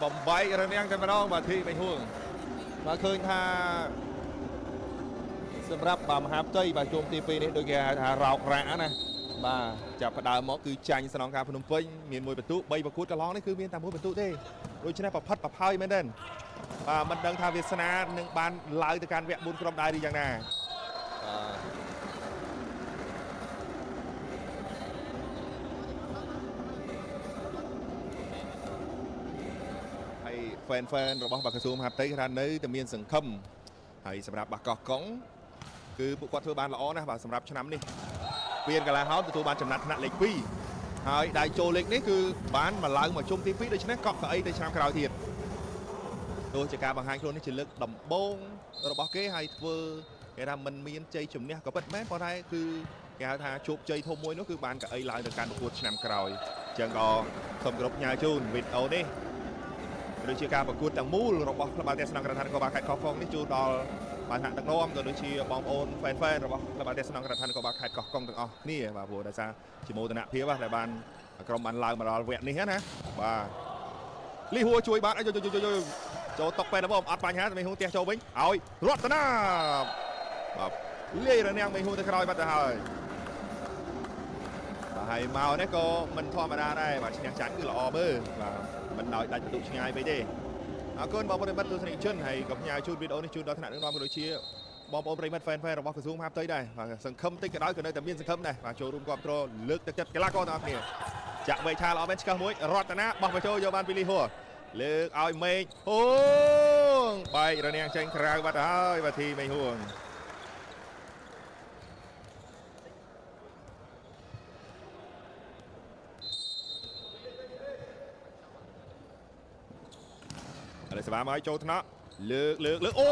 បំបីរនាំងតែម្ដងបាទធីបេហួងបាទឃើញថាសម្រាប់មហាផ្ទៃបាទជុំទី2នេះដូចគេហៅថារោគរ៉ាណាបាទចាប់ផ្ដើមមកគឺចាញ់ស្នងការភ្នំពេញមាន1បន្ទុក3ប្រកួតកន្លងនេះគឺមានតែ1បន្ទុកទេដូច្នេះប្រផិតប្រផើយមែនទេបាទមិនដឹងថាវាសនានឹងបានឡើងទៅកាន់វគ្គ4ក្រុមដែរឬយ៉ាងណាបាទហ្វេនរបស់បាក់កស៊ូមហាផ្ទៃថានៅតែមានសង្ឃឹមហើយសម្រាប់បាក់កោះកុងគឺពួកគាត់ធ្វើបានល្អណាស់បាទសម្រាប់ឆ្នាំនេះពៀនកន្លះហោនទទួលបានចំណាត់ថ្នាក់លេខ2ហើយដៃចូលលេខនេះគឺបានមកឡើងមកជុំទី2ដូច្នេះកក់កៅអីទៅឆ្នាំក្រោយទៀតទោះជាការបង្ហាញខ្លួននេះជាលើកដំបូងរបស់គេហើយធ្វើគេថាមិនមានជ័យជំនះក៏ពិតមែនប៉ុន្តែគឺគេហៅថាជោគជ័យធំមួយនោះគឺបានកៅអីឡើងទៅកាន់ប្រកួតឆ្នាំក្រោយអញ្ចឹងក៏សូមគោរពផ្ញើជូនវីដេអូនេះដូចជាការប្រកួតទាំងមូលរបស់ក្លឹបបាល់ទះស្នងការដ្ឋាននគរបាលខេត្តកោះកុងនេះជូនដល់បានថ្នាក់ដឹកនាំក៏ដូចជាបងប្អូនហ្វេនរបស់ក្លឹបបាល់ទះស្នងការដ្ឋាននគរបាលខេត្តកោះកុងទាំងអស់គ្នាបាទព្រោះដោយសារជាមោទនភាពដែលបានក្រុមបានឡើងមកដល់វគ្គនេះណាបាទលីហួរជួយបានចូលតុកពេលបងអត់បញ្ហាតែមេហួរផ្ទះចូលវិញឲ្យរតនាបាទលាយរនាំងមេហួរទៅក្រោយបាត់ទៅហើយបាទហើយមកនេះក៏មិនធម្មតាដែរបាទឈ្នះចាញ់គឺល្អមើលបាទមិនដោយដាច់បន្ទុកឆ្ងាយពេកទេអរគុណបងប្អូនប្រិមិត្តទស្សនិកជនហើយក៏ផ្ញើជូនវីដេអូនេះជូនដល់ថ្នាក់ដឹកនាំក៏ដូចជាបងប្អូនប្រិមិត្តហ្វេនរបស់ក្រសួងមហាផ្ទៃដែរបាទសង្ឃឹមតិចក៏ដោយក៏នៅតែមានសង្ឃឹមដែរបាទចូលរួមគ្រប់គ្រងលើកទឹកចិត្តកីឡាករទាំងអស់គ្នាចាក់វែកឆាល្អមែនឆ្កឹះមួយរតនាបោះបញ្ចូលយកបានពីលីហួរលើកឲ្យមេឃហួងបែករនាំងចេញក្រៅបាត់ហើយបាទធីមេហួងអរិសបាមកឲ្យចូលថ្នាក់លើកអូ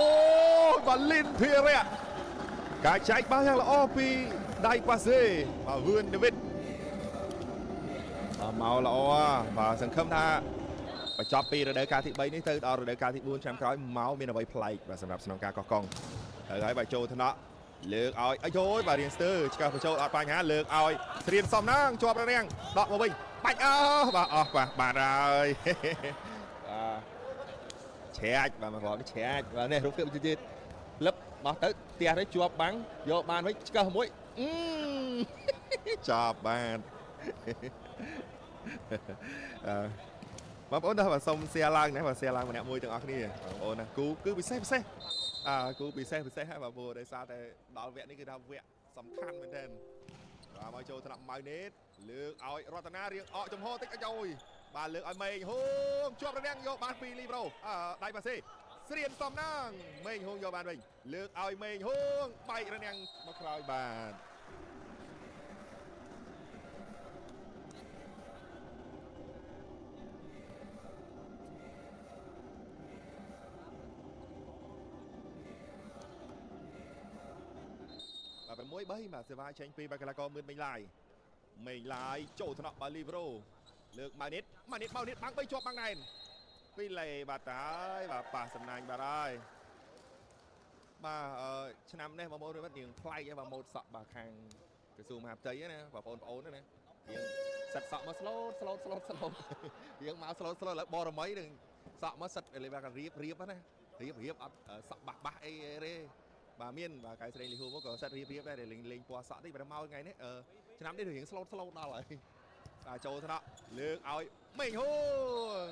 បាទលីនធីរ៉ាការចែកបាល់យ៉ាងល្អពីដៃប៉ាសេបាទវឿនដាវីតមកល្អបាទសង្ឃឹមថាបញ្ចប់ពីរដូវកាលទី3នេះទៅដល់រដូវកាលទី4ឆ្នាំក្រោយមកមានអ្វីប្លែកបាទសម្រាប់ស្នងការកោះកុងហើយបាទចូលថ្នាក់លើកឲ្យអាយបាទរៀងស្ទើឆ្កឹះបញ្ចូលអត់បញ្ហាលើកឲ្យស្រៀនសំណាងជាប់រាំងដកមកវិញបាច់បាទអស់បាទហើយឆ្រាច់បាទមកគ្រាប់នេះឆ្រាច់បាទនេះរូបភាពទៀតលឹបបោះទៅផ្ទះទៅជាប់បាំងយកបានវិញឆ្កឹះមួយចាប់បានបងប្អូនដល់បាទសុំshareឡើងណាបាទ shareឡើងម្នាក់មួយទាំងអស់គ្នាបងប្អូនណាគូគឺពិសេសគូពិសេសហើយបាទព្រោះដោយសារតែដល់វគ្គនេះគឺថាវគ្គសំខាន់មែនទែនបាទមកចូលថ្នាក់ម៉ៅនេតលើកឲ្យរតនារៀងអកចំហតិចអាយបាទលើកឲ្យមេងហួងជាប់រនាំងយកបានពីលីប្រូដៃប៉ាសេស្រៀនសំណាងមេងហួងយកបានវិញលើកឲ្យមេងហួងបែករនាំងមកក្រោយបាទ6-3បាទសេវាចេញពីបាល់កីឡាករមឿនមេងឡាយចូលថ្នាក់បាល់លីប្រូលើកម៉ៅនីតបាំង3ជាប់បាំងណែនពីលេបាត់ហើយបាទប៉ះសំណាញ់បាត់ហើយបាទឆ្នាំនេះបងប្អូនរៀបរៀងប្លែកបាទម៉ូតសក់បាទខាងក្រសួងមហាផ្ទៃណាបងប្អូនណារៀងសិតសក់មកស្លូតរៀងមកស្លូតឡើយបរមីនឹងសក់មកសិតលេបាទរៀបណារៀបអត់សក់បាស់អីទេបាទមានបាទកៅស្រីលីហួរមកក៏សិតរៀបដែរលេងពណ៌សក់តិចបើមកថ្ងៃនេះឆ្នាំនេះរៀងស្លូតដល់ហើយបាទចូលថ្នាក់លើកឲ្យមេងហួង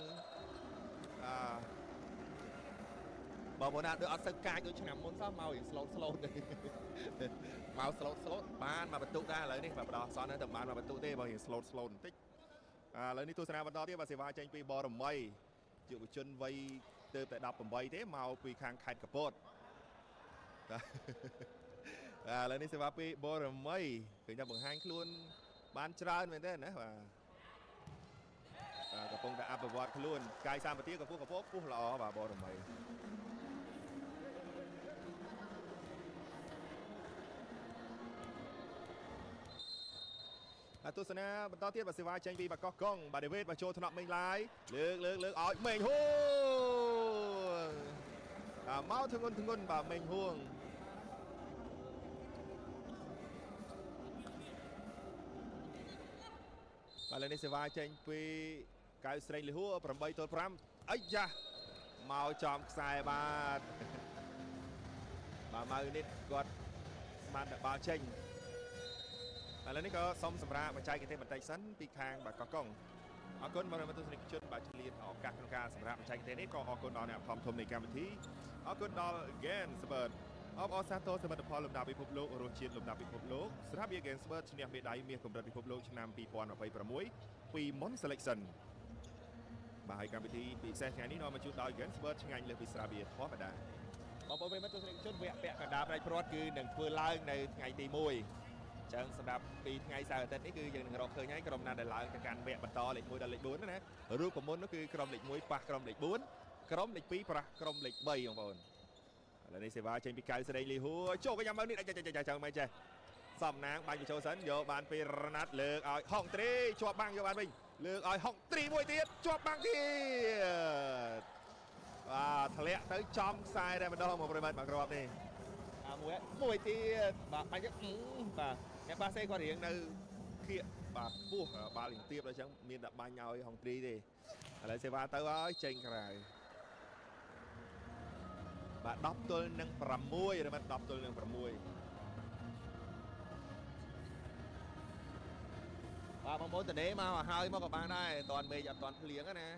បងប្អូនណាដូចអត់សូវកាចដូចឆ្នាំមុនសោះមករៀងស្លូតមកស្លូតបានមកបន្ទុកដែរឥឡូវនេះបាទបដោះសនតែបានមកបន្ទុកទេបើរៀងស្លូតបន្តិចឥឡូវនេះទស្សនាបន្តទៀតបាទសេវាចេញពីបរមីយុវជនវ័យទៅតែ18ទេមកពីខាងខេត្តកពតឥឡូវនេះសេវាពីបរមីឃើញថាបង្ហាញខ្លួនបានច្រើនមែនទេណាបាទកំពុងតែអភិវឌ្ឍខ្លួនកាយសម្បទាកំពុងពុះល្អបាទបរមីទស្សនាបន្តទៀតបាទសេវាចេញពីបាកោះកុងបាទដេវីតបាទចូលថ្នាក់មេងឡាយលើកឲ្យមេងហួងមកធ្ងន់បាទមេងហួងបាទឥឡូវនេះសេវាចេញពីកៅស្រីលីហួរ8-5 អីយ៉ាមកចំខ្សែបាទម៉ៅនេះគាត់ស្មានតែបាល់ចេញឥឡូវនេះក៏សុំសម្រាប់បច្ចេកទេសបន្តិចសិនពីខាងបាទកកុងអរគុណបងប្អូនទស្សនិកជនបាទឆ្លៀតឱកាសក្នុងការសម្រាប់បច្ចេកទេសនេះក៏អរគុណដល់អ្នកផ្សំធំនៃកម្មវិធីអរគុណដល់ Gainsbird អបអរសាទរសមិទ្ធផលលំដាប់ពិភពលោករសជាតិលំដាប់ពិភពលោកស្រាប់វា Gainsbird ឈ្នះមេដាយមាសកម្រិតពិភពលោកឆ្នាំ2026ពី Mon Selection បាទហើយកម្មវិធីពិសេសថ្ងៃនេះនាំមកជូនដោយ Gainsbird ឆ្ងាញ់លើសពីស្រាបៀរធម្មតាបងប្អូនប្រិយមិត្តទស្សនិកជនវគ្គពាក់កណ្ដាលផ្នែកព្រាត់គឺនឹងធ្វើឡើងនៅថ្ងៃទី1ចឹងសម្រាប់ពីថ្ងៃសៅរ៍អាទិត្យនេះគឺយើងនឹងរកឃើញហើយក្រុមណាដែលឡើងទៅកាន់វគ្គបន្តលេខ1ដល់លេខ4ណារូបមន្តនោះគឺក្រុមលេខ1ប៉ះក្រុមលេខ4ក្រុមលេខ2ប្រះក្រុមលេខ3បងប្អូនឥឡូវនេះសេវាចេញពីកៅសេរីលីហួរចូលកញ្ញាមើលនេះចឹងមិនចេះសំណាងបាញ់បញ្ចូលសិនយកបានពីរណាត់លើកឲ្យហុងត្រីជាប់បាំងយកបានវិញលើកឲ្យហុងត្រីមួយទៀតជាប់បាំងទៀតបាទធ្លាក់ទៅចំខ្សែតែម្ដងមកប្រិមិត្តមកគ្រាប់នេះមួយទៀតបាទបាញ់ទៅបាទអ្នកបាសេគាត់រៀងនៅគៀកបាទពោះបាល់រៀងទៀបដល់អញ្ចឹងមានតែបាញ់ឲ្យហុងត្រីទេឥឡូវសេវាទៅហើយចេញក្រៅបាទ10ទល់នឹង6ឬមិន10ទល់នឹង6បាទបងប្អូនតនេមកហើយមកក៏បានដែរអត់តាន់មេឃអត់តាន់ភ្លៀងណា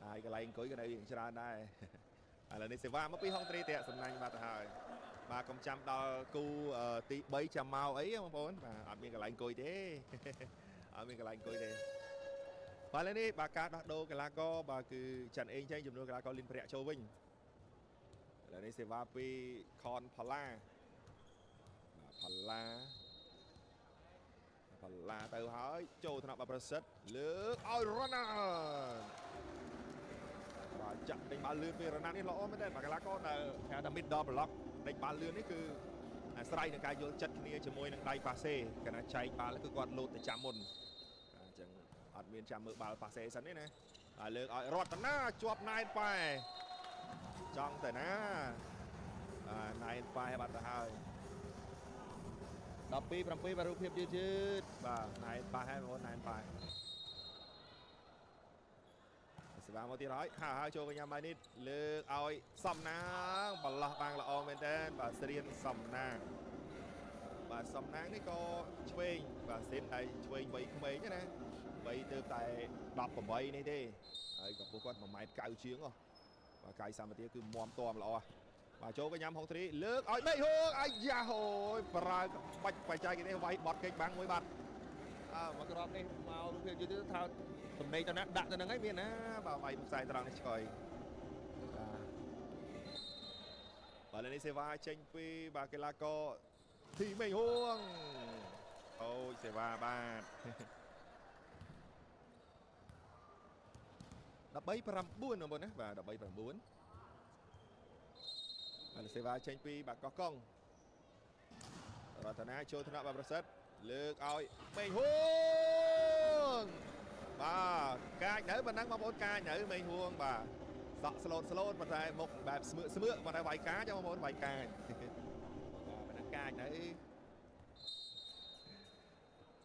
ហើយកន្លែងអង្គុយក៏នៅច្រើនដែរឥឡូវនេះសេវាមកពីហុងត្រីតាក់សំណាញ់បាទទៅហើយបាទកុំចាំដល់គូទី3ចាំមកអីបងប្អូនបាទអត់មានកន្លែងអង្គុយទេអត់មានកន្លែងអង្គុយទេបាទឥឡូវនេះបាទការដោះដូរកីឡាករបាទគឺច័ន្ទអេងចេញចំនួនកីឡាករលីនប្រាក់ចូលវិញឥឡូវនេះសេវាពីខនផល្លាបាទផល្លាទៅហើយចូលថ្នាក់បាទប្រសិទ្ធលើកឲ្យរ៉ូណាល់បាទចាក់ដេញបាល់លឿនពីរ៉ូណាល់នេះល្អមែនទេបាទកីឡាករដែលហៅថា middle block ដេញបាល់លឿននេះគឺអាស្រ័យនឹងការយល់ចិត្តគ្នាជាមួយនឹងដៃប៉ាសេកាលណាចែកបាល់គឺគាត់លោតទៅចាំមុនអញ្ចឹងអត់មានចាំមើលបាល់ប៉ាសេសិនទេណាហើយលើកឲ្យរតនាជាប់ណែនប៉ែចង់ទៅណាណែនប៉ែបាត់ទៅហើយ12 7បាទរូបភាពយឺតបាទណែនប៉ែហើយបងប្អូនណែនប៉ែសេវាមកទៀតហើយចូលកញ្ញាម៉ៃនេះលើកឲ្យសំណាងបលោះបាំងល្អមែនទែនបាទស្រៀនសំណាងបាទសំណាងនេះក៏ឆ្វេងបាទសេនតែឆ្វេងវ័យក្មេងណាវ័យទៅតែ18នេះទេហើយក៏ពួកគាត់1.90 ម៉ែត្រជាងបាទកាយសម្បទាគឺមមតមល្អបាទចូលកញ្ញាហុងត្រីលើកឲ្យបេហួរអាយ៉ាហូយប្រើបាច់បច្ចេកទេសវាយបត់គេចបាំងមួយបាត់មកក្របនេះមករូបភាពយឺតថាតំណែងទៅណាដាក់ទៅនឹងហើយមានណាបាទវាយខ្សែត្រង់នេះឆ្កយបាទឥឡូវនេះសេវាចេញពីបាទកីឡាករធីមេហួងអូយសេវាបាទ13 9បងប្អូនណាបាទ13 9ហើយសេវាចេញពីបាទកោះកុងរតនាចូលថ្នាក់បាទប្រសិទ្ធលើកឲ្យមេហួងបាទកាចនៅប៉ុណ្ណឹងបងប្អូនកាចនៅមេហួងបាទសក់ស្លូតប៉ុន្តែមុខបែបស្មើប៉ុន្តែវាយកាចបងប្អូនវាយកាចបាទប៉ុណ្ណឹងកាចនៅ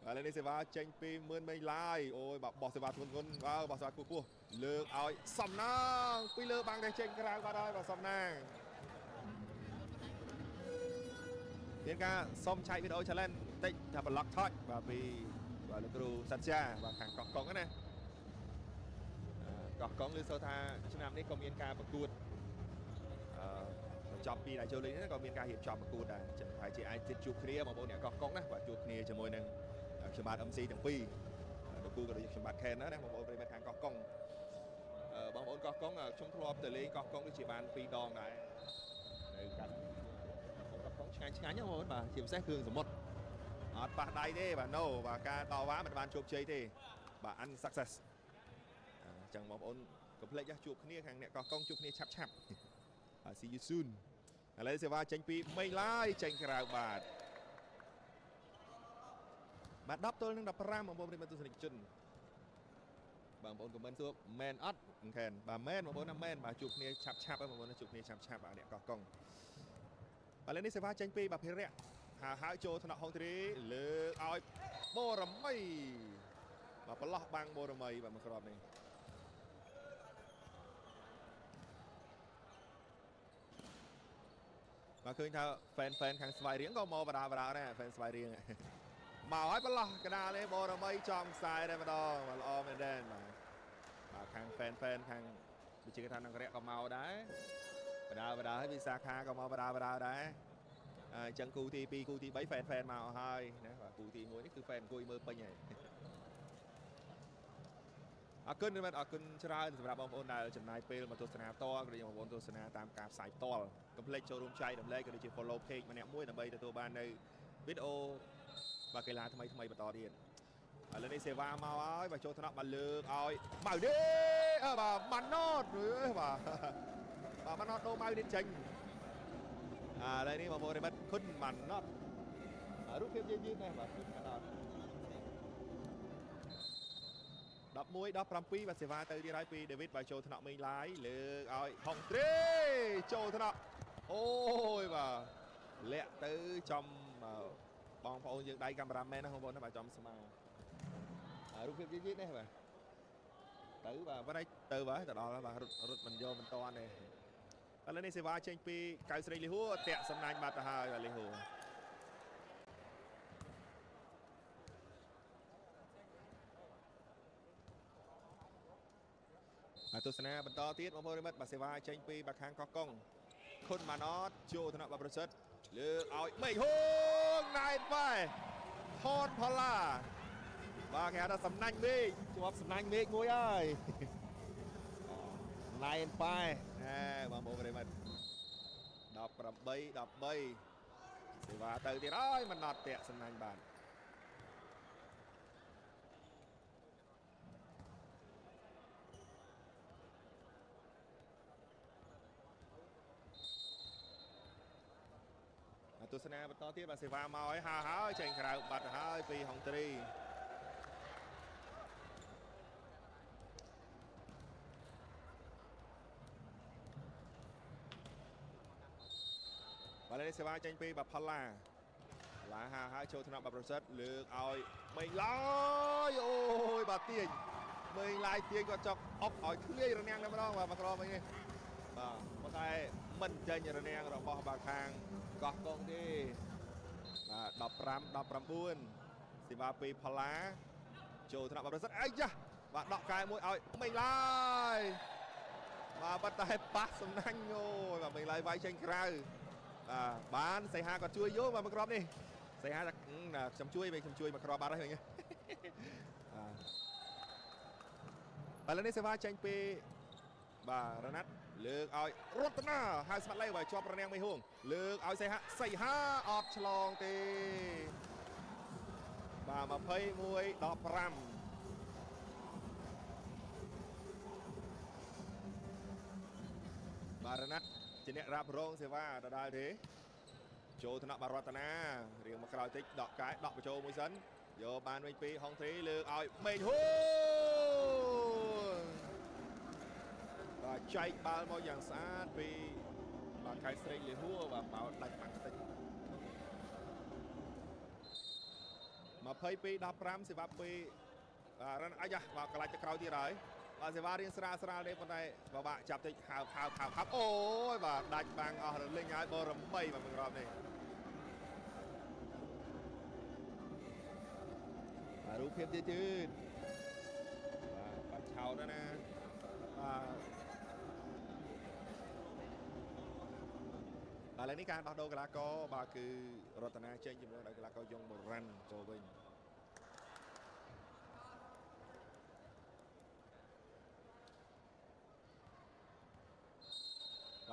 បាទឥឡូវនេះសេវាចេញពីមឿនមេងឡាយអូយបាទបោះសេវាធ្ងន់បាទបោះសេវាគោះលើកឲ្យសំណាងពីលើបាំងតែចេញក្រៅបាត់ហើយបាទសំណាងមានការសុំឆែកវីដេអូ challenge បន្តិចថា block touch បាទពីបាទលោកគ្រូសត្យាបាទខាងកោះកុងណាកោះកុងឬសូថាឆ្នាំនេះក៏មានការប្រកួតបញ្ចប់ពីដែលចូលលេងនេះក៏មានការរៀបចំប្រកួតដែរចឹងហើយជាអាចជួបគ្នាបងប្អូនអ្នកកោះកុងណាបាទជួបគ្នាជាមួយនឹងខ្ញុំបាទ MC ទាំងពីរលោកគ្រូក៏ដូចខ្ញុំបាទ Ken ណាបងប្អូនប្រិយមិត្តខាងកោះកុងបងប្អូនកោះកុងខ្ញុំធ្លាប់ទៅលេងកោះកុងដូចជាបាន2ដងដែរនៅកាត់កោះកុងឆ្ងាញ់ហ្នឹងបងប្អូនបាទជាពិសេសគ្រឿងសមុទ្រអត់ប៉ះដៃទេបាទ no បាទការតវ៉ាមិនបានជោគជ័យទេបាទ unsuccess អញ្ចឹងបងប្អូនកុំភ្លេចជួបគ្នាខាងអ្នកកោះកុងជួបគ្នាឆាប់see you soon ឥឡូវសេវាចេញពីមេងឡាយចេញក្រៅបាទ10ទល់នឹង15បងប្អូនប្រិយមិត្តទស្សនិកជនបងប្អូនខមមិនសួរមែនអត់មិនខានបាទមែនបងប្អូនណាមែនបាទជួបគ្នាឆាប់បងប្អូនជួបគ្នាឆាប់បាទអ្នកកោះកុងឥឡូវនេះសេវាចេញពីបាទភិរៈហើយចូលថ្នាក់ហុងត្រីលើកឲ្យបូរមីបាទប្រឡោះបាំងបូរមីបាទមកក្របនេះ ឃើញថា fan ខាងស្វាយរៀងក៏មកបដាដែរ fan ស្វាយរៀងមកហើយបន្លោះកដាលទេបរមីចំខ្សែតែម្ដងល្អមែនទេបាទខាង fan ខាងវិជាកថានគរៈក៏មកដែរបដាហើយវិសាខាក៏មកបដាដែរអញ្ចឹងគូទី2គូទី3 fan មកហើយណាបាទគូទី1នេះគឺ fan អង្គុយមើលពេញហើយអរគុណច្រើនសម្រាប់បងប្អូនដែលចំណាយពេលមកទស្សនាផ្ទាល់ក៏ដូចបងប្អូនទស្សនាតាមការផ្សាយផ្ទាល់កុំភ្លេចចូលរួមចែករំលែកក៏ដូចជា follow page ម្នាក់មួយដើម្បីទទួលបាននៅវីដេអូបាទកីឡាថ្មីបន្តទៀតឥឡូវនេះសេវាមកហើយបាទចូលថ្នាក់មកលើកឲ្យម៉ៅទេបាទម៉ាណតបាទម៉ាណតដូរម៉ៅនេះចេញឥឡូវនេះបងប្អូនរិមិតខុនម៉ាណតរូបភាពយឺតណាស់បាទខុនម៉ាណត11-17បាទសេវាទៅទៀតហើយពីដេវីតបាទចូលថ្នាក់មីងឡាយលើកឲ្យហុងត្រេចូលថ្នាក់អូយបាទលាក់ទៅចំបងប្អូនយើងដៃកាមេរ៉ាមែនណាបងប្អូនណាបាទចំស្មារូបភាពយឺតនេះបាទទៅបាទបើទៅបាទទៅដល់បាទរត់មិនយកមិនតាន់ទេឥឡូវនេះសេវាចេញពីកៅស្រីលីហួរតាក់សំណាញ់បាត់ទៅហើយបាទលីហួរទស្សនាបន្តទៀតបងប្អូនមិត្តបាទសេវាចេញពីបាខាងកោះកុងខុនម៉ាណតចូលថ្នាក់បាទប្រសិទ្ធលើកឲ្យមេឃហួងណៃបែថនផល្លាបាទគេហៅថាសំណាញ់មេឃជាប់សំណាញ់មេឃមួយហើយណៃបែបងប្អូនមិត្ត18-13សេវាទៅទៀតហើយម៉ាណតតាក់សំណាញ់បាទទស្សនាបន្តទៀតបាទសេវាមកហើយចេញក្រៅបាត់ទៅហើយពីហុងទ្រីបាទនេះសេវាចេញពីបាទផល្លាហើយចូលថ្នាក់បាទប្រសិទ្ធលើកឲ្យមេងឡាយអូយបាទទាញមេងឡាយទាញគាត់ចុកអុកឲ្យធ្លាយរនាំងតែម្ដងបាទមកក្រមវិញនេះបាទប៉ុន្តែមិនចេញរនាំងរបស់បាទខាងកោះកុងទេបាទ15-19សេវាពីផល្លាចូលថ្នាក់បាទប្រសិទ្ធអាយយ៉ាបាទដកកែមួយឲ្យមេងឡាយបាទប៉ុន្តែប៉ះសំណាញ់អូយបាទមេងឡាយវាយចេញក្រៅបានសៃហាគាត់ជួយយកមកក្របនេះសៃហាថាខ្ញុំជួយមកក្របបាត់ហើយវិញឥឡូវនេះសេវាចេញពីបាទរណាត់លើកឲ្យរតនាហៅស្មាត់លេវឲ្យជាប់រនាំងមេហួងលើកឲ្យសៃហាអត់ឆ្លងទេបាទ21-15បាទរណាត់ជាអ្នករ៉ាប់រងសេវាដដែលទេចូលថ្នាក់បារតនារៀងមកក្រោយតិចដកកាយដកបញ្ចូលមួយសិនយកបានវិញពីហុងទ្រីលើកឲ្យមេឃហួងបាទចែកបាល់មកយ៉ាងស្អាតពីបាទកៅស្រីលីហួរបាទបាល់ដាច់បាក់តិច22-15សេវាពីរ៉ានអាយ៉ាបាទកន្លះទៅក្រោយទៀតហើយបាទសេវារៀងស្រាលទេប៉ុន្តែពិបាកចាប់តិចហៅអូយបាទដាច់បាំងអស់រលីងហើយបរមីបាទមួយរ៉បនេះរូបភាពយឺតបាទឆោតណាបាទឥឡូវនេះការដោះដូរកីឡាករបាទគឺរតនាចេញជាមួយដោយកីឡាករយ៉ុងបូរ៉ាន់ចូលវិញឥ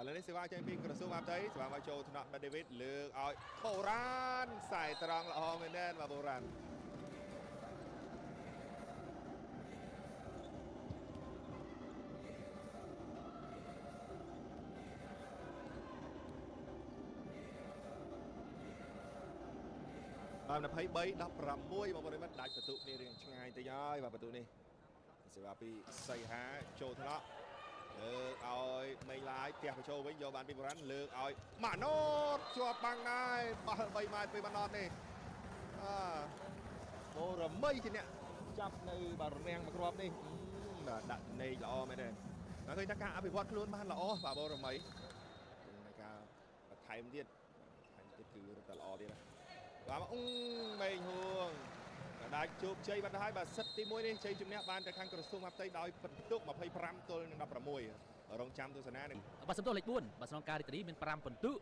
ឡូវនេះសេវាចេញពីក្រសួងអបតីសេវាមកចូលថ្នាក់ដេវីតលើកឲ្យបូរ៉ាន់ខ្សែត្រង់ល្អមែនទេបាទបូរ៉ាន់បាទ23-16បងប្អូនមិត្តដាច់បន្ទុកនេះរៀងឆ្ងាយតិចហើយបាទបន្ទុកនេះសេវាពីសៃហាចូលថ្នាក់លើកឲ្យមេងឡាយផ្ទះបញ្ចូលវិញយកបានពីបរ៉ាន់លើកឲ្យម៉ាណតជាប់បាំងដែរបាល់3ម៉ែត្រពីម៉ាណតនេះបូរមីជាអ្នកចាប់នៅបាទរនាំងមកគ្រាប់នេះបាទដាក់នេកល្អមែនទេឃើញថាការអភិវឌ្ឍខ្លួនបានល្អបាទបូរមីក្នុងការបន្ថែមទៀត គឺរត់តែល្អទៀតណាបាទមេងហួងដាច់ជោគជ័យបាត់ហើយបាទសិតទី1នេះជ័យជំនះបានទៅខាងក្រសួងមហាផ្ទៃដោយពិន្ទុ25ទល់នឹង16រងចាំទស្សនានឹងបាទសំទោសលេខ4បាទស្នងការរាជធានីមាន5ពិន្ទុ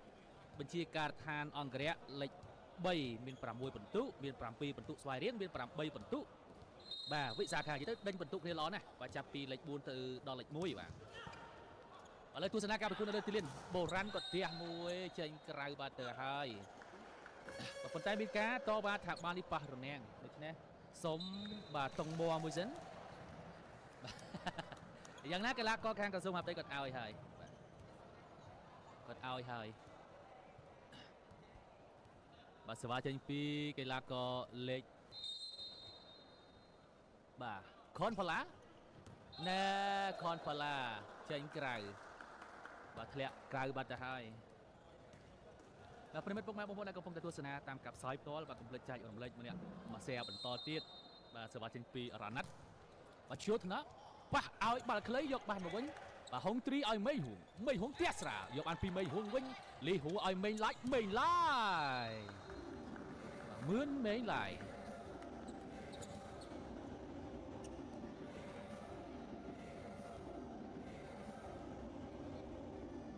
បញ្ជាការដ្ឋានអង្គរៈលេខ3មាន6ពិន្ទុមាន7ពិន្ទុស្វាយរៀងមាន8ពិន្ទុបាទវិសាខានិយាយទៅដេញពិន្ទុគ្នាល្អណាស់បាទចាប់ពីលេខ4ទៅដល់លេខ1បាទឥឡូវទស្សនាការប្រគួតនៅលើទីលានបូរ៉ាន់ក៏ទះមួយចេញក្រៅបាទទៅហើយប៉ុន្តែមានការតវ៉ាថាបាននេះប៉ះរនាំងដូច្នេះសុំបាទតុងមួមួយសិនយ៉ាងណាកីឡាករខាងក្រសួងមហាផ្ទៃគាត់ឲ្យហើយបាទគាត់ឲ្យហើយបាទសេវាចេញពីកីឡាករលេខបាទខុនផាឡាណែខុនផាឡាចេញក្រៅបាទធ្លាក់ក្រៅបាត់ទៅហើយបាទប្រិមិត្តពុកម៉ែបងប្អូនដែលកំពុងតែទស្សនាតាមកាប់ផ្សាយផ្ទាល់បាទកុំភ្លេចចែករំលែកម្នាក់មក share បន្តទៀតបាទសេវាចេញពីរ៉ាណាត់បាទឈួតថ្នាក់ប៉ះឲ្យបាល់ខ្លីយកបាសមកវិញបាទហុងទ្រីឲ្យមេងហួងទះស្រាយកបានពីមេងហួងវិញលីហួរឲ្យមេងឡាយបាទមឿនមេងឡាយ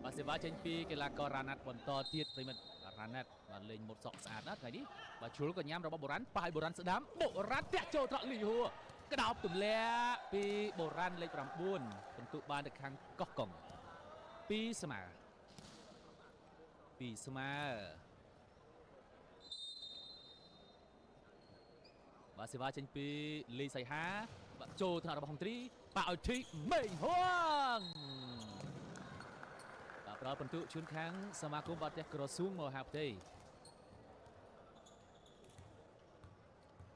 បាទសេវាចេញពីកីឡាកររ៉ាណាត់បន្តទៀតប្រិមិត្តរ៉ាណាត់បាទលេងមុតសក់ស្អាតណាស់ថ្ងៃនេះបាទជ្រុលក៏ញ៉ាំរបស់បុរាណប៉ះឲ្យបុរាណស្ដាំបុរាណទះចូលត្រក់លីហួរក្តោបទម្លាក់ពីបុរាណលេខ9បន្ទុកបានទៅខាងកោះកុង2ស្មើបាទសេវាចេញពីលីសៃហាបាទចូលថ្នាក់របស់ហុងទ្រីប៉ះឲ្យធីមេងហួងបាទប្របន្ទុកជូនខាងសមាគមបាល់ទះក្រសួងមហាផ្ទៃ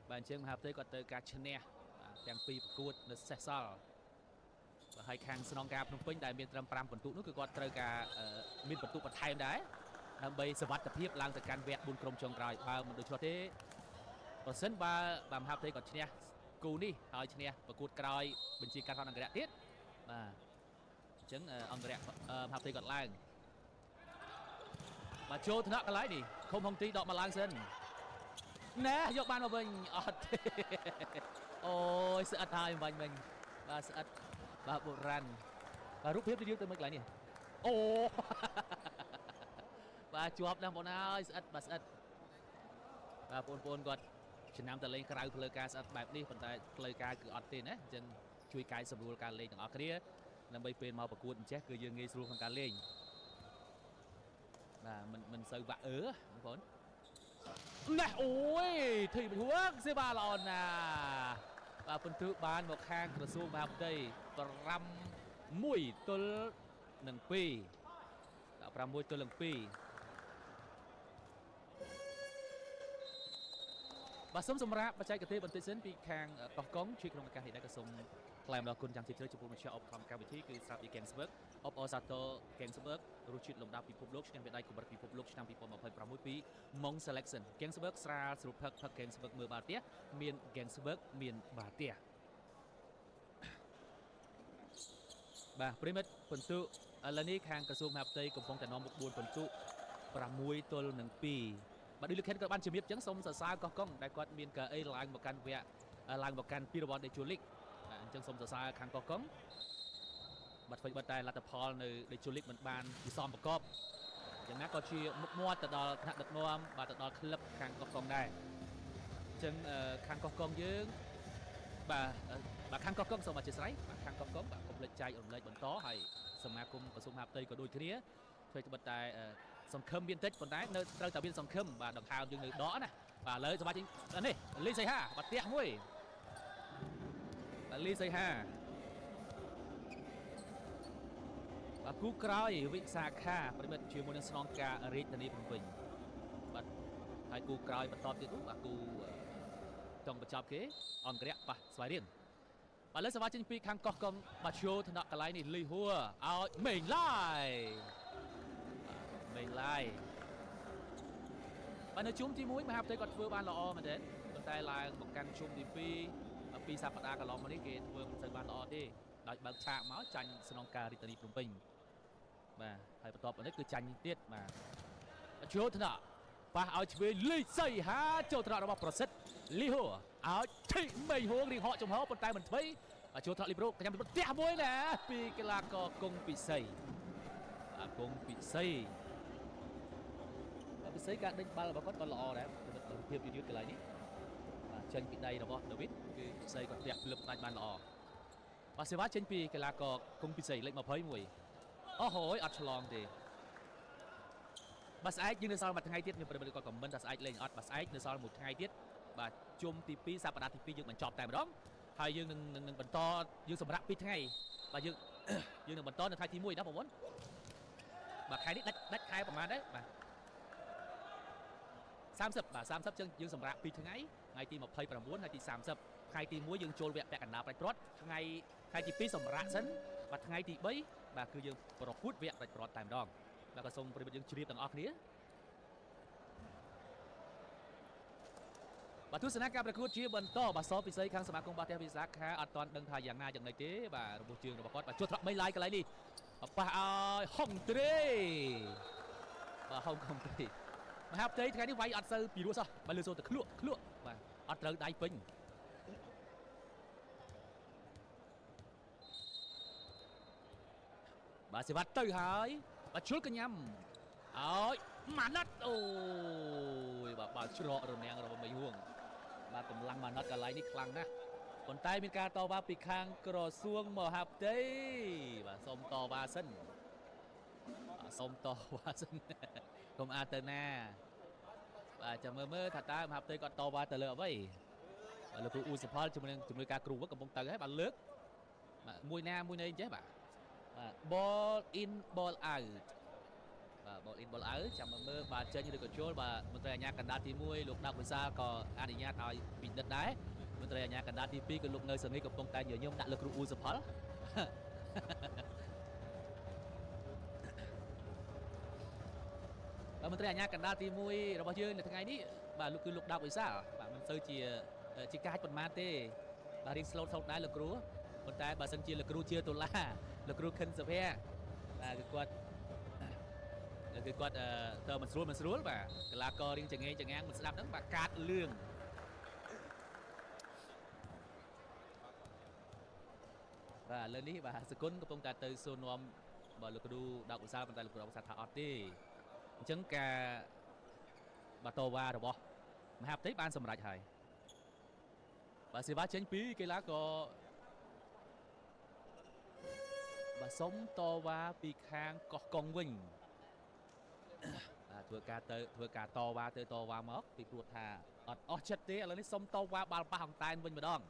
បាទអញ្ចឹងមហាផ្ទៃគាត់ទៅការឈ្នះទាំងពីរប្រកួតនៅសេសសល់បាទហើយខាងស្នងការភ្នំពេញដែលមានត្រឹម5ពិន្ទុនោះគឺគាត់ត្រូវការមានពិន្ទុបន្ថែមដែរដើម្បីសុវត្ថិភាពឡើងទៅកាន់វគ្គ4ក្រុមចុងក្រោយបើមិនដូច្នោះទេប្រសិនបើមហាផ្ទៃគាត់ឈ្នះគូនេះហើយឈ្នះប្រកួតក្រោយបញ្ជាការថតអង្គរៈទៀតបាទអញ្ចឹងអង្គរៈមហាផ្ទៃគាត់ឡើងបាទចូលថ្នាក់កន្លែងនេះឃុំហុងទីដកមកឡើងសិនណែយកបានមកវិញអត់ទេអូយស្អិតហើយបាញ់វិញបាទស្អិតបាទបុរាណបាទរូបភាពទៅទៅមើលកន្លែងនេះអូបាទជាប់ដល់បងហើយស្អិតបាទស្អិតបាទបងប្អូនគាត់ចំណាំតែលេងក្រៅផ្លូវការស្អិតបែបនេះប៉ុន្តែផ្លូវការគឺអត់ទេណាអញ្ចឹងជួយកែសម្រួលការលេងទាំងអស់គ្នាដើម្បីពេលមកប្រកួតអញ្ចេះគឺយើងងាយស្រួលក្នុងការលេងបាទមិនសូវបាក់បងប្អូនណែអូយធីបហួងសេវាល្អណាស់បាទពិន្ទុបានមកខាងក្រសួងមហាផ្ទៃ5-1 ទល់នឹង2បាទ6 ទល់នឹង2បាទសូមសម្រាប់បច្ចេកទេសបន្តិចសិនពីខាងកោះកុងជួយក្នុងឱកាសនេះដែរក៏សូមថ្លែងអំណរគុណយ៉ាងជ្រាលជ្រៅចំពោះមជ្ឈមណ្ឌលអបកម្មវិធីគឺស្រាប់ពី Gensberg អបអសាទរ Gensberg រសជាតិលំដាប់ពិភពលោកឆ្នាំវិដ័យកម្រិតពិភពលោកឆ្នាំ2026ពី Mong Selection Gensberg ស្រាលស្រួលផឹក Gensberg មើលបាល់ទះមាន Gensberg មានបាល់ទះបាទប្រិមិត្តពិន្ទុឥឡូវនេះខាងក្រសួងមហាផ្ទៃកំពុងតែនាំមុខ4ពិន្ទុ6 ទល់នឹង2បាទដូចលោកខេនក៏បានជំរាបចឹងសូមសរសើរកោះកុងដែលគាត់មានកៅអីឡើងមកកាន់វគ្គឡើងមកកាន់ពីរង្វាន់ដេជូលីកអញ្ចឹងសូមសរសើរខាងកោះកុងបាទធ្វើបាត់តែលទ្ធផលនៅដេជូលីកមិនបានវិសមប្រកបយ៉ាងណាក៏ជាមុខមាត់ទៅដល់ថ្នាក់ដឹកនាំបាទទៅដល់ក្លឹបខាងកោះកុងដែរអញ្ចឹងខាងកោះកុងយើងបាទខាងកោះកុងសូមអធិស្ឋានបាទខាងកោះកុងបាទកុំភ្លេចចែករំលែកបន្តហើយសមាគមក្រសួងមហាផ្ទៃក៏ដូចគ្នាធ្វើត្បិតតែសង្ឃឹមមានតិចប៉ុន្តែនៅត្រូវតែមានសង្ឃឹមបាទដង្ហើមយើងនៅដកណាបាទលើសមាជិកនេះលីសៃហាបាត់ផ្ទះមួយបាទលីសៃហាបាទគូក្រោយវិសាខាប្រិមិត្តជាមួយនឹងស្នងការរាជធានីភ្នំពេញបាទហើយគូក្រោយបន្តទៀតនោះបាទគូចង់បញ្ចប់គេអង្គរៈប៉ះស្វាយរៀងបាទលើសមាជិកពីខាងកោះកុងបាទឈូថ្នាក់កន្លែងនេះលីហួរឲ្យមេងឡាយបាទនៅជុំទី1មហាផ្ទៃគាត់ធ្វើបានល្អមែនទេប៉ុន្តែឡើងមកកាន់ជុំទី2ពីសប្តាហ៍កន្លងមកនេះគេធ្វើមិនសូវបានល្អទេដោយបើកឆាកមកចាញ់ស្នងការរាជធានីភ្នំពេញបាទហើយបន្ទាប់មកនេះគឺចាញ់ទៀតបាទជួថ្នាក់ ប៉ះឲ្យឆ្វេងលីសីហាចូលត្រង់របស់ប្រសិទ្ធលីហូឲ្យធីមីហួងរៀងហកចំហប៉ុន្តែមិនធ្វើចូលត្រង់លីប្រូកញ្ញាផ្ទះមួយណាពីកីឡាករគង់ពិសីគង់ពិសីពិសីការដេញបាល់របស់គាត់ក៏ល្អដែរភាពយឺតៗកន្លែងនេះចេញពីដៃរបស់ដាវីតគឺពិសីគាត់ផ្ទះភ្លឹបដាច់បានល្អបាទសេវាចេញពីកីឡាករគង់ពិសីលេខ21អូហូយអត់ឆ្លងទេបាទស្អែកយើងនៅសល់មួយថ្ងៃទៀតខ្ញុំប្រិមត្តគាត់ខមមិនថាស្អែកលេងអត់បាទស្អែកនៅសល់មួយថ្ងៃទៀតបាទជុំទី2សប្តាហ៍ទី2យើងបញ្ចប់តែម្ដងហើយយើងនឹងបន្តយើងសម្រាប់2ថ្ងៃបាទយើងនឹងបន្តនៅថ្ងៃទី1ណាបងប្អូនបាទខែនេះដាច់ខែប្រហែលដែរបាទ30បាទ30ចឹងយើងសម្រាប់2ថ្ងៃថ្ងៃទី29ថ្ងៃទី30ថ្ងៃទី1យើងចូលវគ្គពាក់កណ្ដាលប្រាច់ព្រាត់ថ្ងៃទី2សម្រាប់សិនបាទថ្ងៃទី3បាទគឺយើងប្រកួតវគ្គប្រាច់ព្រាត់តែម្ដងបាទក៏សូមប្រិយមិត្តយើងជ្រាបទាំងអស់គ្នាបាទទស្សនាការប្រកួតជាបន្តបាទសពិសីខាងសមាគមបាល់ទះវិសាខាអត់ទាន់ដឹងថាយ៉ាងណាយ៉ាងណីទេបាទរបួសជើងរបស់គាត់បាទជួតត្រក់3ឡាយកន្លែងនេះប៉ះឲ្យហុងត្រេបាទហុងត្រេមហាផ្ទៃថ្ងៃនេះវាយអត់សូវពីរោះសោះបាទលើសូទៅឃ្លក់បាទអត់ត្រូវដៃពេញបាទសេវាទៅហើយបាទជុលកញ្ញាំឲ្យម៉ាណិតអូយបាទបាល់ច្រករនាំងរបស់មីហួងបាទកម្លាំងម៉ាណិតកន្លែងនេះខ្លាំងណាស់ប៉ុន្តែមានការតវ៉ាពីខាងក្រសួងមហាផ្ទៃបាទសូមតវ៉ាសិនសូមតវ៉ាសិនកុំអាចទៅណាបាទចាំមើលថាតើមហាផ្ទៃគាត់តវ៉ាទៅលើអ្វីបាទលោកគ្រូអ៊ូសផលជាមួយនឹងជំនួយការគ្រូកំពុងទៅហើយបាទលើកបាទមួយណាមួយនេះអញ្ចេះបាទ ball in ball out បាទ ball in ball out ចាំមើលបាទចេញឬក៏ចូលបាទមន្ត្រីអាជ្ញាកណ្ដាលទី1លោកដាប់វិសាលក៏អនុញ្ញាតឲ្យពិនិត្យដែរមន្ត្រីអាជ្ញាកណ្ដាលទី2គឺលោកនៅសង្ហីកំពុងតែញញឹមដាក់លោកគ្រូអ៊ូសផលបាទមន្ត្រីអាជ្ញាកណ្ដាលទី1របស់យើងនៅថ្ងៃនេះបាទលោកគឺលោកដាប់វិសាលបាទមិនសូវជាកាចប៉ុន្មានទេបាទរៀងស្លូតដែរលោកគ្រូប៉ុន្តែបើសិនជាលោកគ្រូជាតុលាលោកគ្រូខិនសុភ័ក្របាទគឺគាត់ទៅមិនស្រួលបាទកីឡាកររៀងចង្ងាងមិនស្ដាប់ហ្នឹងបាទកាតលឿងបាទលើនេះបាទសគុណកំពុងតែទៅសួរនាំបាទលោកគ្រូដកវិសាលប៉ុន្តែលោកគ្រូដកវិសាលថាអត់ទេអញ្ចឹងការបាទតវ៉ារបស់មហាផ្ទៃបានសម្រេចហើយបាទសេវាចេញពីកីឡាករបាទសុំតវ៉ាពីខាងកោះកុងវិញបាទធ្វើការតវ៉ាទៅតវ៉ាមកពីព្រោះថាអត់អស់ចិត្តទេឥឡូវនេះសុំតវ៉ាបាល់ប៉ះអង្តែនវិញម្ដង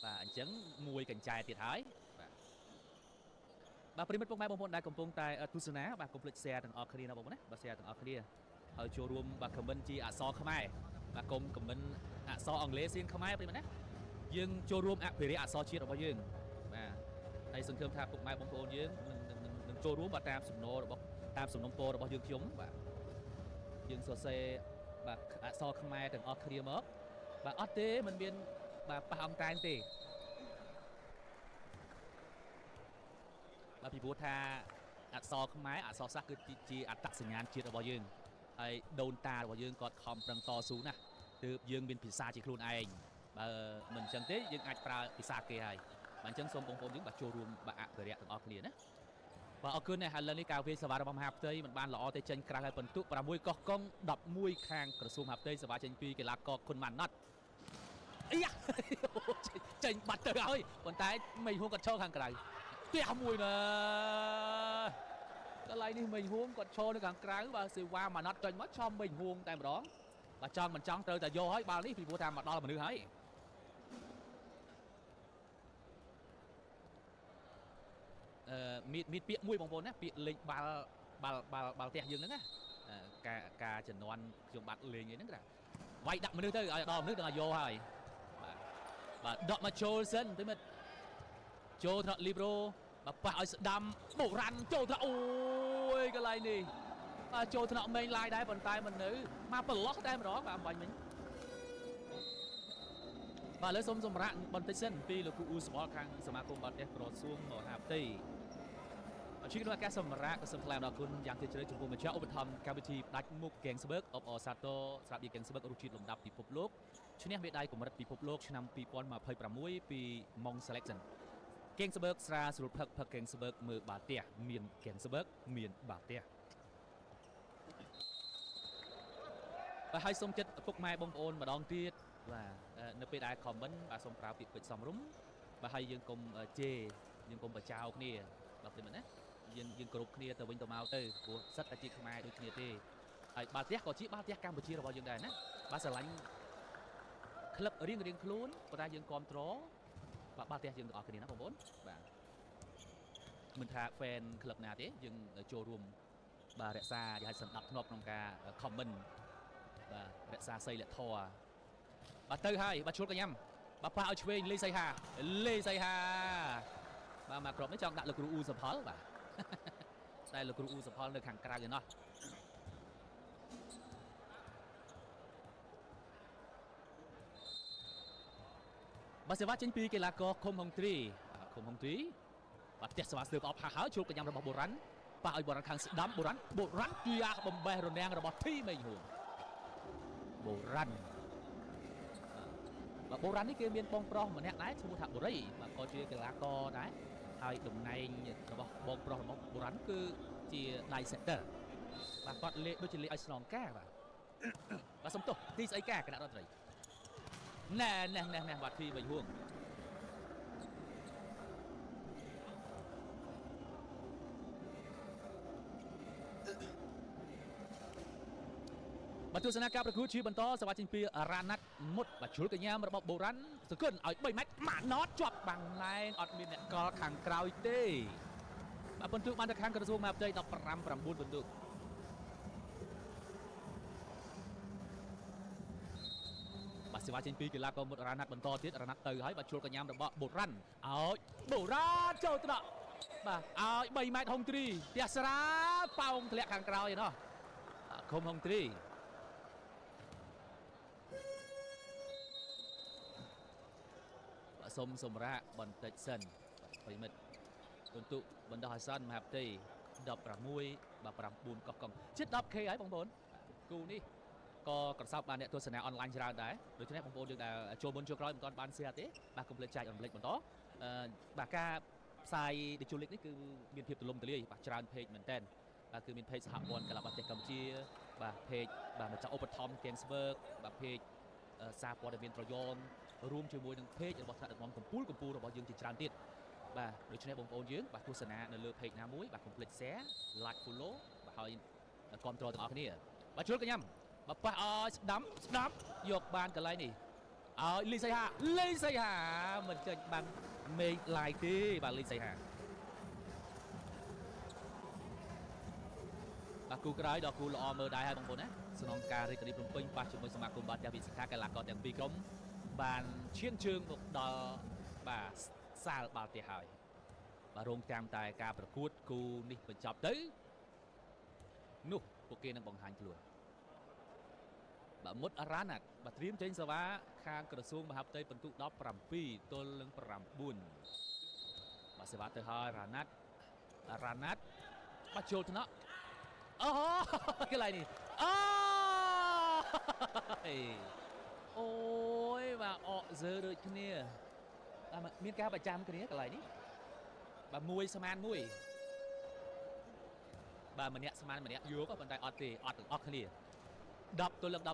បាទអញ្ចឹងមួយកញ្ចែទៀតហើយបាទប្រិមិត្តពុកម៉ែបងប្អូនដែលកំពុងតែទស្សនាបាទកុំភ្លេច share ទាំងអស់គ្នាណាបងប្អូនណាបាទ share ទាំងអស់គ្នាហើយចូលរួមបាទ comment ជាអក្សរខ្មែរបាទកុំ comment អក្សរអង់គ្លេសសៀងខ្មែរប្រិមិត្តណាយើងចូលរួមអភិរក្សអក្សរជាតិរបស់យើងបាទហើយសង្ឃឹមថាពុកម៉ែបងប្អូនយើងនឹងចូលរួមបាទតាមសំណុំពររបស់យើងខ្ញុំបាទយើងសរសេរបាទអក្សរខ្មែរទាំងអស់គ្នាមកបាទអត់ទេមិនមានបាទប៉ះអង្តែនទេបាទពីព្រោះថាអក្សរខ្មែរអក្សរសាស្ត្រគឺជាអត្តសញ្ញាណជាតិរបស់យើងហើយដូនតារបស់យើងគាត់ខំប្រឹងតស៊ូណាស់ទើបយើងមានភាសាជាខ្លួនឯងបើមិនអញ្ចឹងទេយើងអាចប្រើភាសាគេហើយបាទអញ្ចឹងសូមបងប្អូនយើងបាទចូលរួមបាទអភិរក្សទាំងអស់គ្នាណាបាទអរគុណណាស់ហើយឥឡូវនេះការវាយសេវារបស់មហាផ្ទៃមិនបានល្អទេចេញក្រៅហើយពិន្ទុ6កោះកុង11ខាងក្រសួងមហាផ្ទៃសេវាចេញពីកីឡាករគុណម៉ាណត់អីយ៉ាចេញបាត់ទៅហើយប៉ុន្តែមីហួងគាត់ឈរខាងក្រៅផ្ទះមួយណាកន្លែងនេះមីហួងគាត់ឈរនៅខាងក្រៅបាទសេវាម៉ាណត់ចេញមកឆោមមីហួងតែម្ដងបាទចង់មិនចង់ត្រូវតែយកហើយបាល់នេះពីព្រោះថាមកដល់មនុស្សហើយមានពាក្យមួយបងប្អូនណាពាក្យលេងបាល់ផ្ទះយើងហ្នឹងណាការជំនាន់ខ្ញុំបាត់លេងអីហ្នឹងគេថាវាយដាក់មនុស្សទៅឲ្យដល់មនុស្សដល់យកហើយបាទដកមកចូលសិនទៅមិត្តចូលថ្នាក់លីប្រូបាទប៉ះឲ្យស្ដាំបុរាណចូលថ្នាក់អូយកន្លែងនេះបាទចូលថ្នាក់មេងឡាយដែរប៉ុន្តែមិននៅមកប្រឡោះតែម្ដងបាទអំបញ្ញមិញបាទឥឡូវសូមសម្រាប់បន្តិចសិនពីលោកគ្រូអ៊ូសបលខាងសមាគមបាល់ទះក្រសួងមហាផ្ទៃ ជាក្នុងការសម្រាប់ក៏សូមថ្លែងអំណរគុណយ៉ាងជ្រាលជ្រៅចំពោះម្ចាស់ឧបត្ថម្ភកម្មវិធីផ្ដាច់មុខ Gainsberg អបអរសាទរស្រាប់ពី Gainsberg រសជាតិលំដាប់ពិភពលោកឈ្នះមេដាយកម្រិតពិភពលោកឆ្នាំ2026ពី Mong Selection Gainsberg ស្រាស្រួលផឹក Gainsberg មើលបាល់ទះមាន Gainsberg មានបាល់ទះបាទហើយសូមចិត្តពុកម៉ែបងប្អូនម្ដងទៀតបាទនៅពេលដែល comment បាទសូមប្រើពាក្យពេចន៍សមរម្យបាទហើយយើងកុំជេរយើងកុំបចោគ្នាបាទព្រមណាយើងគ្រប់គ្នាទៅវិញទៅមកទៅព្រោះសិតតែជាខ្មែរដូចគ្នាទេហើយបាល់ទះក៏ជាបាល់ទះកម្ពុជារបស់យើងដែរណាបាទស្រឡាញ់ក្លឹបរៀងខ្លួនប៉ុន្តែយើងគ្រប់គ្រងបាទបាល់ទះយើងទាំងអស់គ្នាណាបងប្អូនបាទមិនថា fan ក្លឹបណាទេយើងចូលរួមបាទរក្សាយ៉ាងហិតសណ្ដាប់ធ្នាប់ក្នុងការ comment បាទរក្សាសីលធម៌បាទទៅហើយបាទជួលកញ្ញាំបាទប៉ាឲ្យឆ្វេងលេសីហាបាទមកក្រុមនេះចង់ដាក់លោកគ្រូអ៊ូសផលបាទតែលោកគ្រូអ៊ូសផលនៅខាងក្រៅឯណោះបាទសេវាចេញពីកីឡាករឃុំហុងទ្រីបាទផ្ទះសេវាស្ទើរក៏អបហើយជួលកញ្ញាំរបស់បុរាណប៉ះឲ្យបុរាណខាងស្ដាំបុរាណជាបំបេះរនាំងរបស់ធីមេហួរបុរាណបាទបុរាណនេះគេមានបងប្រុសម្នាក់ដែរឈ្មោះថាបុរីបាទក៏ជាកីឡាករដែរហើយតំណែងរបស់បងប្រុសរបស់បុរាណគឺជាដៃ setter បាទគាត់លេខដូចជាលេខឲ្យស្នងការបាទសុំទោសទីស្អីការគណៈរដ្ឋមន្ត្រីណែបាទធីវិញហួងបាទទស្សនកិច្ចប្រកួតជាបន្តសេវាចេញពីរ៉ាណាត់មុតបាទជ្រុលកញ្ញារបស់បុរាណសង្គុនឲ្យ3ម៉ែត្រម៉ាណតជាប់បាំងឡែនអត់មានអ្នកកលខាងក្រោយទេបាទពិន្ទុបានទៅខាងក្រសួងមហាផ្ទៃ15-9ពិន្ទុបាទសេវាចេញពីកីឡាករមុតរ៉ាណាត់បន្តទៀតរ៉ាណាត់ទៅហើយបាទជ្រុលកញ្ញារបស់បុរាណឲ្យបុរាណចូលទៅដល់បាទឲ្យ3ម៉ែត្រហុងទ្រីផ្ទះស្រាប៉ោងធ្លាក់ខាងក្រោយឯណោះឃុំហុងទ្រីសូមសម្រាប់បន្តិចសិនប្រិមិត្តពិន្ទុបណ្ដោះអាសន្នមហាផ្ទៃ16បាទ9កោះកុងជិត 10k ហើយបងប្អូនគូនេះក៏ក្រសោបបានអ្នកទស្សនាអនឡាញច្រើនដែរដូច្នេះបងប្អូនយើងដែលចូលមុនចូលក្រោយមិនទាន់បាន share ទេបាទកុំភ្លេចចែករំលែកបន្តបាទការផ្សាយ Digital League នេះគឺមានភាពទូលំទូលាយបាទច្រើន page មែនតើបាទគឺមាន page សហព័ន្ធកីឡាបាល់ទះកម្ពុជាបាទ page បាទម្ចាស់ឧបត្ថម្ភ Gainsberg បាទ page សារព័ត៌មានត្រយងរួមជាមួយនឹង page របស់ថ្នាក់ដឹកនាំកម្ពុជារបស់យើងជាច្រើនទៀតបាទដូច្នេះបងប្អូនយើងបាទទស្សនានៅលើ page ណាមួយបាទកុំភ្លេច share like follow បាទហើយគ្រប់គ្រងទាំងអស់គ្នាបាទជួលកញ្ញាំបាទប៉ះឲ្យស្ដាប់យកបានកន្លែងនេះឲ្យលីសីហាមិនចេញបានមេឃឡាយទេបាទលីសីហាបាទគូក្រោយដល់គូល្អមើលដែរហើយបងប្អូនណាស្នងការរាជធានីភ្នំពេញប៉ះជាមួយសមាគមបាល់ទះវិសិក្ខាកីឡាករទាំងពីរក្រុមបានឈានជើងមកដល់បាទសាលបាល់ទះហើយបាទរងចាំតែការប្រកួតគូនេះបញ្ចប់ទៅនោះពួកគេនឹងបង្ហាញខ្លួនបាទមុតរ៉ាណាត់បាទត្រៀមចេញសេវាខាងក្រសួងមហាផ្ទៃពិន្ទុ17ទល់នឹង9បាទសេវាទៅហើយរ៉ាណាត់បាទចូលថ្នាក់អូកន្លែងនេះអូយបាទអកហ្សឺដូចគ្នាមានការប្រចាំគ្នាកន្លែងនេះបាទមួយស្មានមួយបាទម្នាក់ស្មានម្នាក់យកប៉ុន្តែអត់ទេអត់ទាំងអស់គ្នា10ទល់នឹង17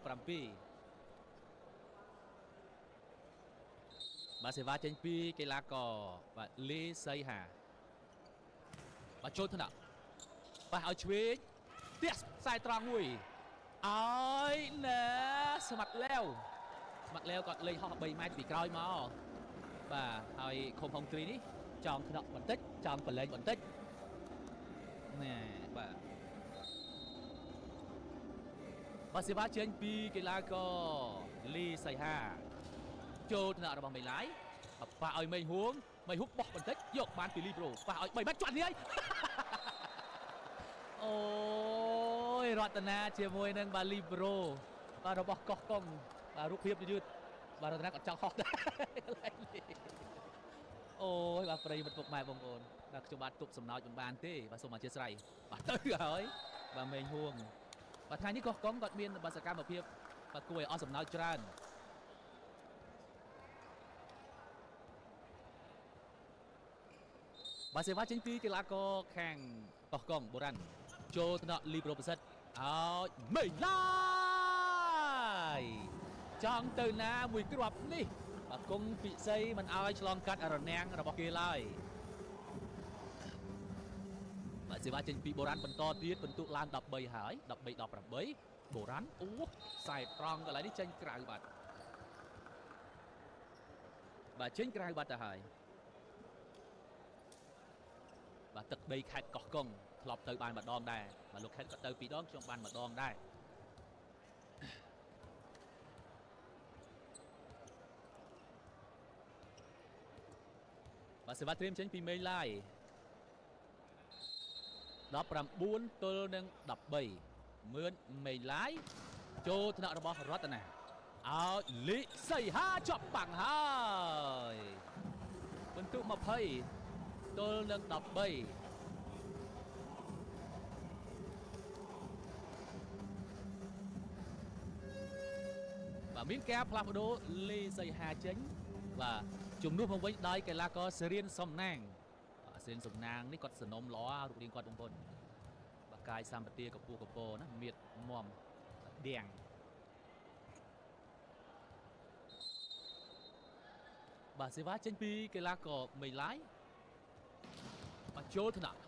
បាទសេវាចេញពីកីឡាករបាទលីសីហាបាទចូលថ្នាក់បាទឲ្យឆ្វេងផ្ទះខ្សែត្រង់មួយឲ្យណែស្មាត់ឡេវគាត់លេងហោះ3ម៉ែត្រពីក្រោយមកបាទហើយឃុំហុងទ្រីនេះចង់ថ្នាក់បន្តិចចង់ប្រឡែងបន្តិចណែបាទសេវាចេញពីកីឡាករលីសីហាចូលថ្នាក់របស់មេឡាយប៉ះឲ្យមេហួងបោះបន្តិចយកបានពីលីប្រូប៉ះឲ្យ3ម៉ែត្រជាប់នេះហើយអូយរតនាជាមួយនឹងបាទលីប្រូបាទរបស់កោះកុងបាទរូបភាពយឺតបាទរតនាក៏ចង់ហោះដែរអូ អូយបាទប្រិយមិត្តពុកម៉ែបងប្អូនបាទខ្ញុំបាទទប់សំណោចមិនបានទេបាទសូមអធិស្ឋានបាទទៅហើយបាទមេងហួងបាទថ្ងៃនេះកោះកុងគាត់មានបាទសកម្មភាពបាទគួរឲ្យអស់សំណោចច្រើនបាទសេវាចេញពីកីឡាករខាងកោះកុងបុរាណចូលថ្នាក់លីប្រូប្រសិទ្ធឲ្យមេងឡាយចង់ទៅណាមួយគ្រាប់នេះបាទគង់ពិសីមិនឲ្យឆ្លងកាត់រនាំងរបស់គេឡើយបាទសេវាចេញពីបុរាណបន្តទៀតបន្ទុកឡើង13ហើយ13 18បុរាណអូខ្សែត្រង់កន្លែងនេះចេញក្រៅបាទចេញក្រៅបាត់ទៅហើយបាទទឹកដីខេត្តកោះកុងធ្លាប់ទៅបានម្ដងដែរបាទលោកខេត្តក៏ទៅ2ដងខ្ញុំបានម្ដងដែរបាទសេវាត្រៀមចេញពីមេងឡាយ19ទល់នឹង13មឿនមេងឡាយចូលថ្នាក់របស់រតនាឲ្យលីសីហាជាប់បាំងហើយបន្ទុក20ទល់នឹង13បាទមានការផ្លាស់ប្ដូរលីសីហាចេញបាទជំនួសមកវិញដោយកីឡាករសេរៀនសំណាងសេរៀនសំណាងនេះគាត់សនំល្អរូបរាងគាត់បងប្អូនបាទកាយសម្បទាកពស់កពោណាមៀតមុំដៀងបាទសេវាចេញពីកីឡាករមេឡាយបាទចូលថ្នាក់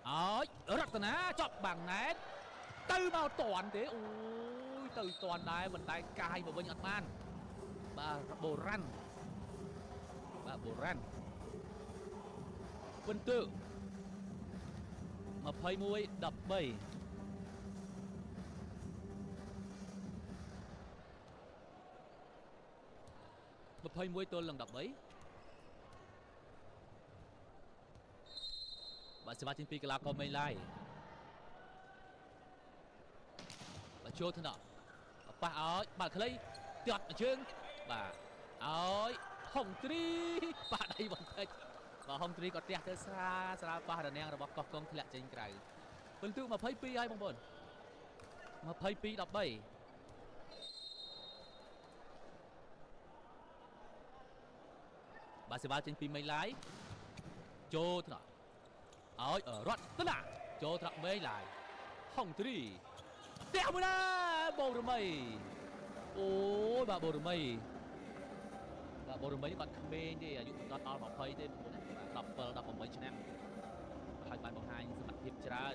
ឲ្យរតនាចប់បាំងណែតទៅមកតន់ទេអូយទៅតន់ដែរមិនតែកាយមកវិញអត់បានបាទបុរាណបាទបុរាណបន្ទុក21 1321ទល់នឹង13បាទសេវាចេញពីកីឡាករមេឡាយបាទចូលថ្នាក់ប៉ះឲ្យបាល់ខ្លីទាត់ជើងបាទឲ្យហុងទ្រីប៉ះដៃបន្តិចបាទហុងទ្រីក៏ទះទៅស្រាលប៉ះរនាំងរបស់កោះកុងធ្លាក់ចេញក្រៅបន្ទុក22ហើយបងប្អូន22 13បាទសេវាចេញពីមេឡាយចូលថ្នាក់ឲ្យរតនាចូលថ្នាក់មេឡាយហុងទ្រីទះមួយណាបូរមីអូយបាទបូរមីបាទបូរមីនេះគាត់ក្មេងទេអាយុមិនដល់20ទេបងប្អូនបាទ17 18ឆ្នាំហើយបានបង្ហាញសមត្ថភាពច្រើន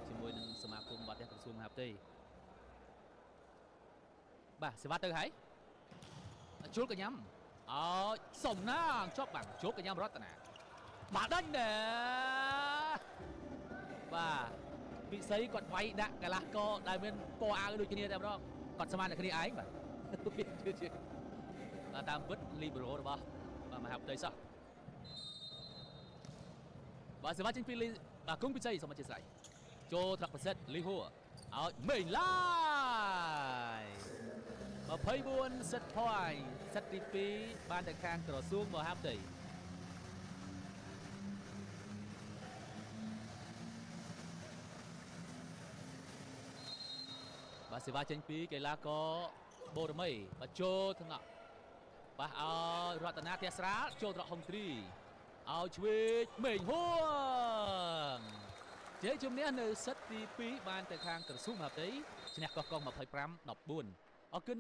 ជាមួយនឹងសមាគមបាល់ទះក្រសួងមហាផ្ទៃបាទសេវាទៅហើយជួលកញ្ញាំឲ្យសំណាងជាប់បាំងជួលកញ្ញាំរតនាបាទដាច់ណែបាទពិសីគាត់វាយដាក់កីឡាករដែលមានពណ៌អាវដូចគ្នាតែម្ដងគាត់ស្មានតែគ្នាឯងបាទតាមពិតលីបេរ៉ូរបស់បាទមហាផ្ទៃសោះបាទសេវាចេញពីបាទគុំពិសីសូមអធិស្ឋានចូលថ្នាក់ប្រសិទ្ធលីហួរឲ្យមេងឡាយ24 set point សិតទី2បានទៅខាងក្រសួងមហាផ្ទៃបាទសេវាចេញពីកីឡាករបូរមីបាទចូលថ្នាក់បាទឲ្យរតនាទះស្រាលចូលថ្នាក់ហុងទ្រីឲ្យឆ្វេងមេងហួងជ័យជំនះនៅសិតទី2បានទៅខាងក្រសួងមហាផ្ទៃឈ្នះកោះកុង25 14អរគុណ